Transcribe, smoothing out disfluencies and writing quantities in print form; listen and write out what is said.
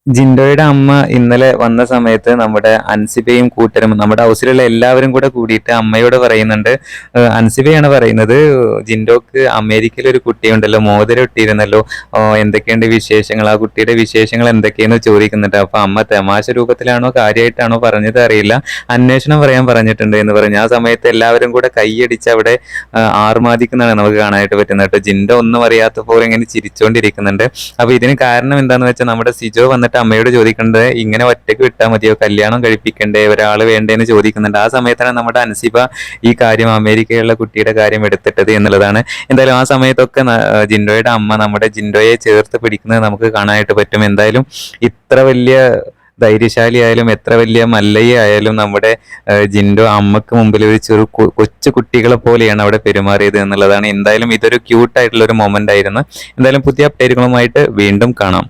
ജിൻഡോയുടെ അമ്മ ഇന്നലെ വന്ന സമയത്ത് നമ്മുടെ അൻസിബയും കൂട്ടരും നമ്മുടെ ഹൗസിലുള്ള എല്ലാവരും കൂടെ കൂടിയിട്ട് അമ്മയോട് പറയുന്നുണ്ട്. അൻസിബയാണ് പറയുന്നത്, ജിൻഡോക്ക് അമേരിക്കയിൽ ഒരു കുട്ടിയുണ്ടല്ലോ, മോതിരം ഇട്ടിരുന്നല്ലോ, എന്തൊക്കെയുണ്ട് വിശേഷങ്ങൾ, ആ കുട്ടിയുടെ വിശേഷങ്ങൾ എന്തൊക്കെയെന്ന് ചോദിക്കുന്നുണ്ട്. അപ്പൊ അമ്മ തമാശ രൂപത്തിലാണോ കാര്യമായിട്ടാണോ പറഞ്ഞത് അറിയില്ല, അന്വേഷണം പറയാൻ പറഞ്ഞിട്ടുണ്ട് എന്ന് പറഞ്ഞു. ആ സമയത്ത് എല്ലാവരും കൂടെ കൈയടിച്ച് അവിടെ ആർമാദിക്കുന്നതാണ് നമുക്ക് കാണാനായിട്ട് പറ്റുന്നത് കേട്ടോ. ജിൻഡോ ഒന്നും അറിയാത്ത പോലെ ഇങ്ങനെ ചിരിച്ചുകൊണ്ടിരിക്കുന്നുണ്ട്. അപ്പൊ ഇതിന് കാരണം എന്താന്ന് വെച്ചാൽ നമ്മുടെ സിജോ വന്നിട്ട് അമ്മയോട് ചോദിക്കേണ്ടത്, ഇങ്ങനെ ഒറ്റയ്ക്ക് വിട്ടാൽ മതിയോ, കല്യാണം കഴിപ്പിക്കണ്ടേ, ഒരാള് വേണ്ടേന്ന് ചോദിക്കുന്നുണ്ട്. ആ സമയത്താണ് നമ്മുടെ അൻസിബ ഈ കാര്യം, അമേരിക്കയിലുള്ള കുട്ടിയുടെ കാര്യം എടുത്തിട്ടത് എന്നുള്ളതാണ്. എന്തായാലും ആ സമയത്തൊക്കെ ജിൻഡോയുടെ അമ്മ നമ്മുടെ ജിൻഡോയെ ചേർത്ത് പിടിക്കുന്നത് നമുക്ക് കാണാനായിട്ട് പറ്റും. എന്തായാലും ഇത്ര വലിയ ധൈര്യശാലി ആയാലും എത്ര വലിയ മല്ലയ്യ ആയാലും നമ്മുടെ ജിൻഡോ അമ്മക്ക് മുമ്പിൽ ഒരു കൊച്ചു കുട്ടികളെ പോലെയാണ് അവിടെ പെരുമാറിയത് എന്നുള്ളതാണ്. എന്തായാലും ഇതൊരു ക്യൂട്ടായിട്ടുള്ള ഒരു മൊമെന്റ് ആയിരുന്നു. എന്തായാലും പുതിയ അപ്ഡേറ്റുകളുമായിട്ട് വീണ്ടും കാണാം.